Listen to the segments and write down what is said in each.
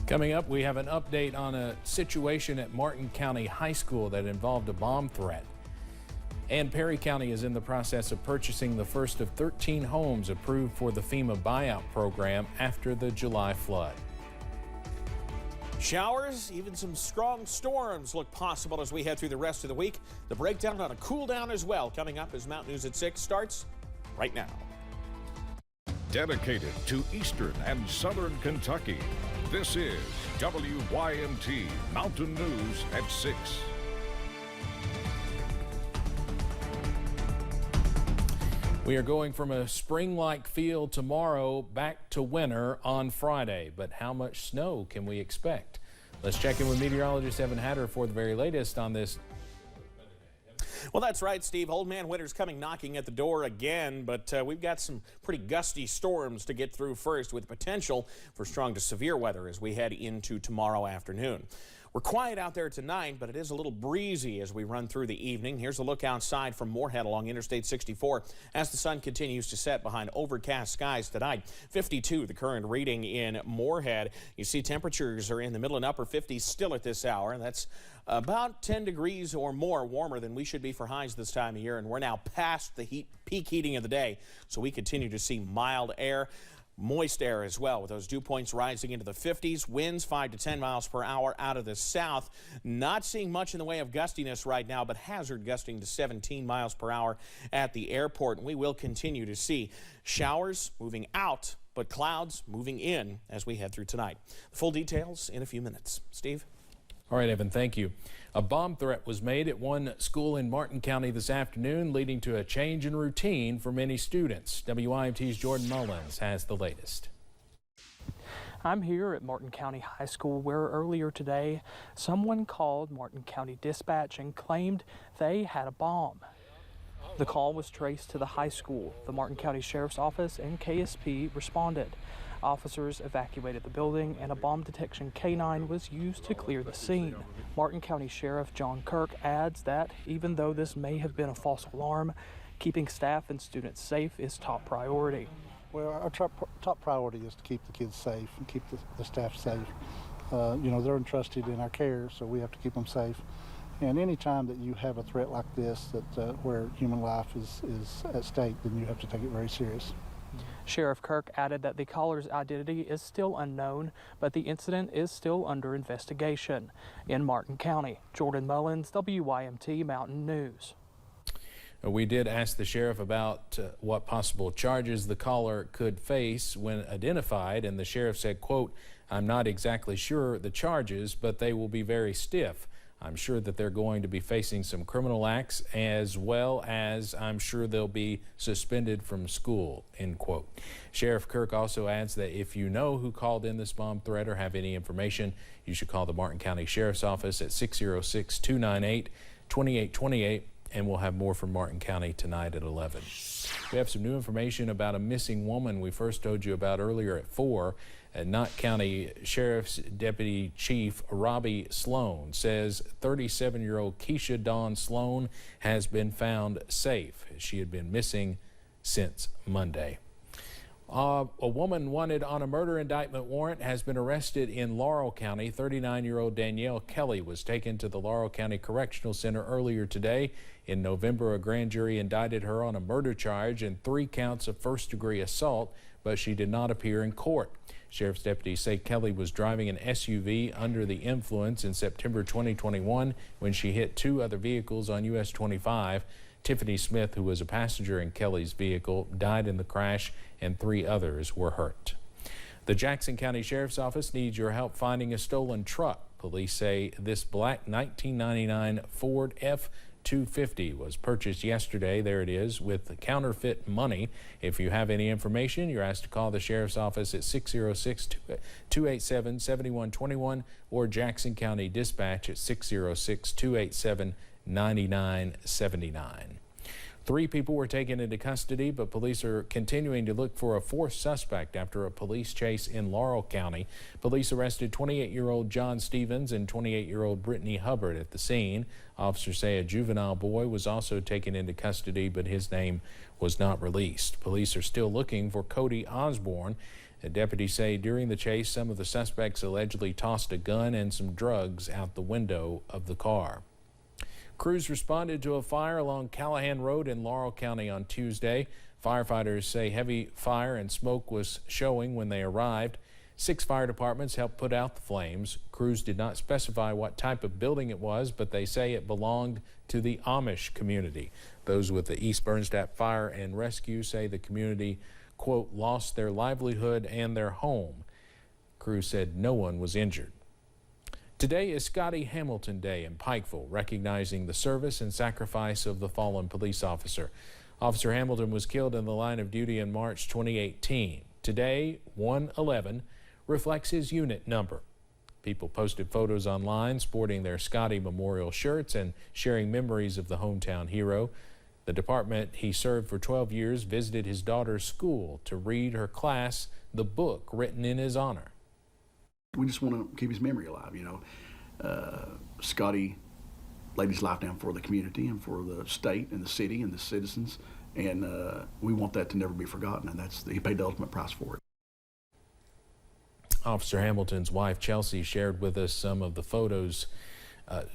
Coming up, we have an update on a situation at Martin County High School that involved a bomb threat. And Perry County is in the process of purchasing the first of 13 homes approved for the FEMA buyout program after the July flood. Showers, even some strong storms look possible as we head through the rest of the week. The breakdown on a cool down as well coming up as Mountain News at 6 starts right now. Dedicated to Eastern and Southern Kentucky, this is WYMT Mountain News at 6. We are going from a spring-like feel tomorrow back to winter on Friday. But how much snow can we expect? Let's check in with meteorologist Evan Hatter for the very latest on this. Well, that's right, Steve. Old man winter's coming knocking at the door again, but we've got some pretty gusty storms to get through first with potential for strong to severe weather as we head into tomorrow afternoon. We're quiet out there tonight, but it is a little breezy as we run through the evening. Here's a look outside from Moorhead along Interstate 64 as the sun continues to set behind overcast skies tonight. 52 the current reading in Moorhead. You see temperatures are in the middle and upper 50s still at this hour. That's about 10 degrees or more warmer than we should be for highs this time of year, and we're now past the peak heating of the day, so we continue to see mild air. Moist air as well, with those dew points rising into the 50s. Winds 5 to 10 miles per hour out of the south. Not seeing much in the way of gustiness right now, but hazard gusting to 17 miles per hour at the airport. And we will continue to see showers moving out, but clouds moving in as we head through tonight. The full details in a few minutes. Steve? All right, Evan, thank you. A bomb threat was made at one school in Martin County this afternoon, leading to a change in routine for many students. WYMT's Jordan Mullins has the latest. I'm here at Martin County High School where earlier today someone called Martin County Dispatch and claimed they had a bomb. The call was traced to the high school. The Martin County Sheriff's Office and KSP responded. Officers evacuated the building and a bomb detection canine was used to clear the scene. Martin County Sheriff John Kirk adds that even though this may have been a false alarm, keeping staff and students safe is top priority. Well, our top priority is to keep the kids safe and keep the staff safe. You know, they're entrusted in our care, so we have to keep them safe. And any time that you have a threat like this, where human life is at stake, then you have to take it very serious. Sheriff Kirk added that the caller's identity is still unknown, but the incident is still under investigation. In Martin County, Jordan Mullins, WYMT Mountain News. We did ask the sheriff about what possible charges the caller could face when identified, and the sheriff said, quote, "I'm not exactly sure the charges, but they will be very stiff. I'm sure that they're going to be facing some criminal acts, as well as I'm sure they'll be suspended from school," end quote. Sheriff Kirk also adds that if you know who called in this bomb threat or have any information, you should call the Martin County Sheriff's Office at 606-298-2828, and we'll have more from Martin County tonight at 11. We have some new information about a missing woman we first told you about earlier at 4. Knott County Sheriff's Deputy Chief Robbie Sloan says 37-year-old Keisha Dawn Sloan has been found safe. She had been missing since Monday. A woman wanted on a murder indictment warrant has been arrested in Laurel County. 39-year-old Danielle Kelly was taken to the Laurel County Correctional Center earlier today. In November, a grand jury indicted her on a murder charge and 3 counts of first-degree assault, but she did not appear in court. Sheriff's deputies say Kelly was driving an SUV under the influence in September 2021 when she hit 2 other vehicles on US 25. Tiffany Smith, who was a passenger in Kelly's vehicle, died in the crash, and 3 others were hurt. The Jackson County Sheriff's Office needs your help finding a stolen truck. Police say this black 1999 Ford F-250 was purchased yesterday. There it is, with counterfeit money. If you have any information, you're asked to call the Sheriff's Office at 606-287-7121 or Jackson County Dispatch at 606-287-9979. 3 people were taken into custody, but police are continuing to look for a 4th suspect after a police chase in Laurel County. Police arrested 28-year-old John Stevens and 28-year-old Brittany Hubbard at the scene. Officers say a juvenile boy was also taken into custody, but his name was not released. Police are still looking for Cody Osborne. Deputies say during the chase, some of the suspects allegedly tossed a gun and some drugs out the window of the car. Crews responded to a fire along Callahan Road in Laurel County on Tuesday. Firefighters say heavy fire and smoke was showing when they arrived. 6 fire departments helped put out the flames. Crews did not specify what type of building it was, but they say it belonged to the Amish community. Those with the East Bernstadt Fire and Rescue say the community, quote, lost their livelihood and their home. Crews said no one was injured. Today is Scotty Hamilton Day in Pikeville, recognizing the service and sacrifice of the fallen police officer. Officer Hamilton was killed in the line of duty in March 2018. Today, 111, reflects his unit number. People posted photos online sporting their Scotty Memorial shirts and sharing memories of the hometown hero. The department he served for 12 years visited his daughter's school to read her class the book written in his honor. We just want to keep his memory alive, you know. Scotty laid his life down for the community and for the state and the city and the citizens, and we want that to never be forgotten, and he paid the ultimate price for it. Officer Hamilton's wife, Chelsea, shared with us some of the photos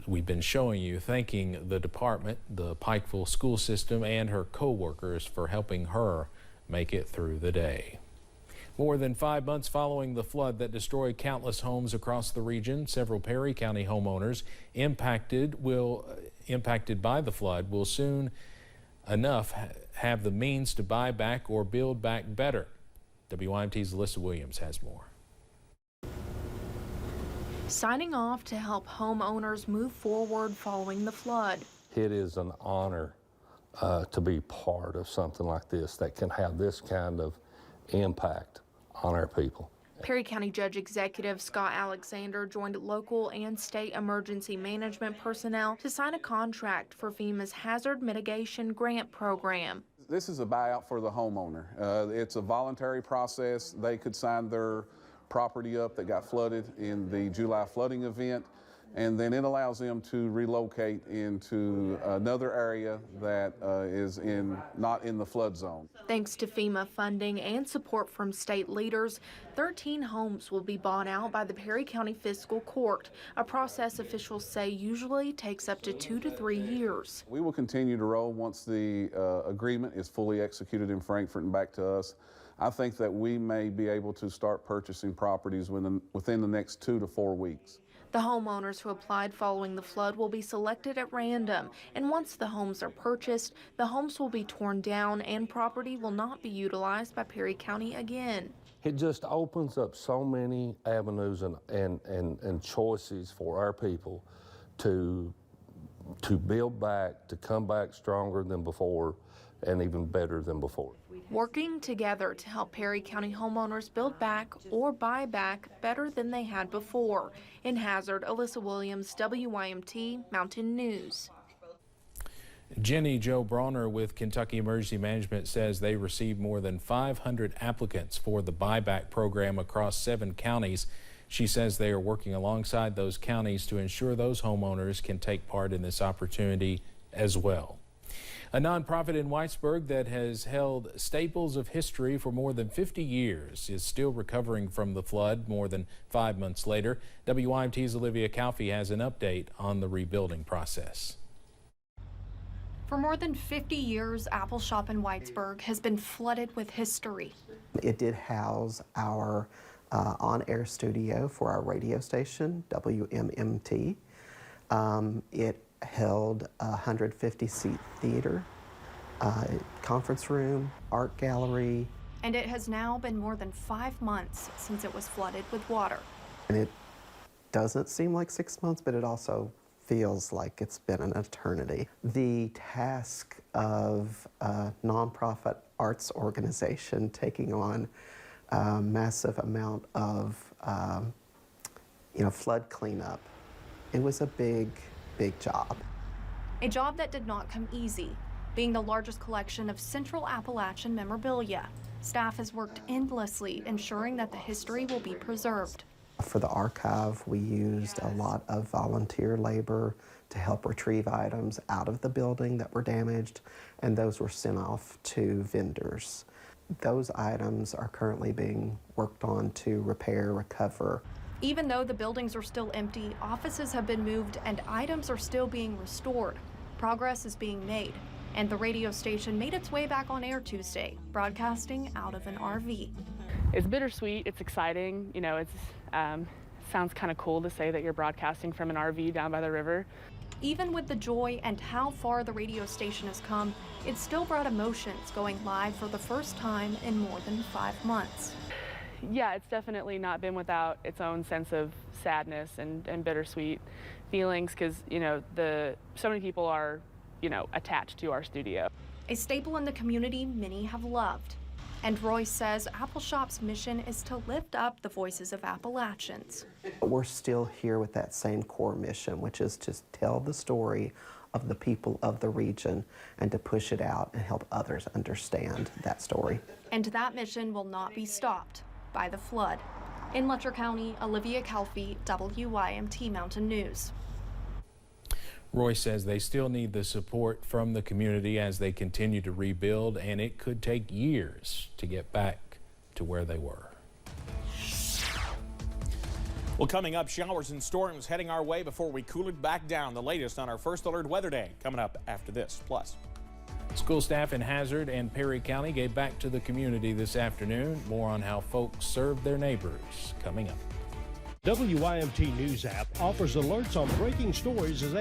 we've been showing you, thanking the department, the Pikeville school system, and her co-workers for helping her make it through the day. More than 5 months following the flood that destroyed countless homes across the region, several Perry County homeowners impacted by the flood will soon enough have the means to buy back or build back better. WYMT's Alyssa Williams has more. Signing off to help homeowners move forward following the flood. It is an honor to be part of something like this that can have this kind of impact on our people. Perry County Judge Executive Scott Alexander joined local and state emergency management personnel to sign a contract for FEMA's Hazard Mitigation Grant Program. This is a buyout for the homeowner. It's a voluntary process. They could sign their property up that got flooded in the July flooding event, and then it allows them to relocate into another area that is not in the flood zone. Thanks to FEMA funding and support from state leaders, 13 homes will be bought out by the Perry County Fiscal Court, a process officials say usually takes up to 2 to 3 years. We will continue to roll once the agreement is fully executed in Frankfort and back to us. I think that we may be able to start purchasing properties within the next 2 to 4 weeks. The homeowners who applied following the flood will be selected at random, and once the homes are purchased, the homes will be torn down and property will not be utilized by Perry County again. It just opens up so many avenues and choices for our people to build back, to come back stronger than before and even better than before. Working together to help Perry County homeowners build back or buy back better than they had before. In Hazard, Alyssa Williams, WYMT Mountain News. Jenny Jo Bronner with Kentucky Emergency Management says they received more than 500 applicants for the buyback program across 7 counties. She says they are working alongside those counties to ensure those homeowners can take part in this opportunity as well. A nonprofit in Whitesburg that has held staples of history for more than 50 years is still recovering from the flood more than 5 months later. WYMT's Olivia Calfee has an update on the rebuilding process. For more than 50 years, Apple Shop in Whitesburg has been flooded with history. It did house our on-air studio for our radio station, WMMT. It held a 150-seat theater, conference room, art gallery. And it has now been more than 5 months since it was flooded with water. And it doesn't seem like 6 months, but it also feels like it's been an eternity. The task of a nonprofit arts organization taking on a massive amount of flood cleanup, it was a big job. A job that did not come easy, being the largest collection of Central Appalachian memorabilia. Staff has worked endlessly ensuring that the history will be preserved. For the archive, we used a lot of volunteer labor to help retrieve items out of the building that were damaged, and those were sent off to vendors. Those items are currently being worked on to repair, recover. Even though the buildings are still empty, offices have been moved and items are still being restored. Progress is being made, and the radio station made its way back on air Tuesday, broadcasting out of an RV. It's bittersweet, it's exciting, you know, it's sounds kind of cool to say that you're broadcasting from an RV down by the river. Even with the joy and how far the radio station has come, it still brought emotions going live for the first time in more than 5 months. Yeah, it's definitely not been without its own sense of sadness and bittersweet feelings, because, you know, so many people are, you know, attached to our studio. A staple in the community many have loved. And Royce says Appalshop's mission is to lift up the voices of Appalachians. We're still here with that same core mission, which is to tell the story of the people of the region and to push it out and help others understand that story. And that mission will not be stopped by the flood. In Letcher County, Olivia Calfee, WYMT Mountain News. Roy says they still need the support from the community as they continue to rebuild, and it could take years to get back to where they were. Well, coming up, showers and storms heading our way before we cool it back down. The latest on our First Alert Weather Day coming up after this. Plus, school staff in Hazard and Perry County gave back to the community this afternoon. More on how folks served their neighbors coming up. WYMT News app offers alerts on breaking stories as they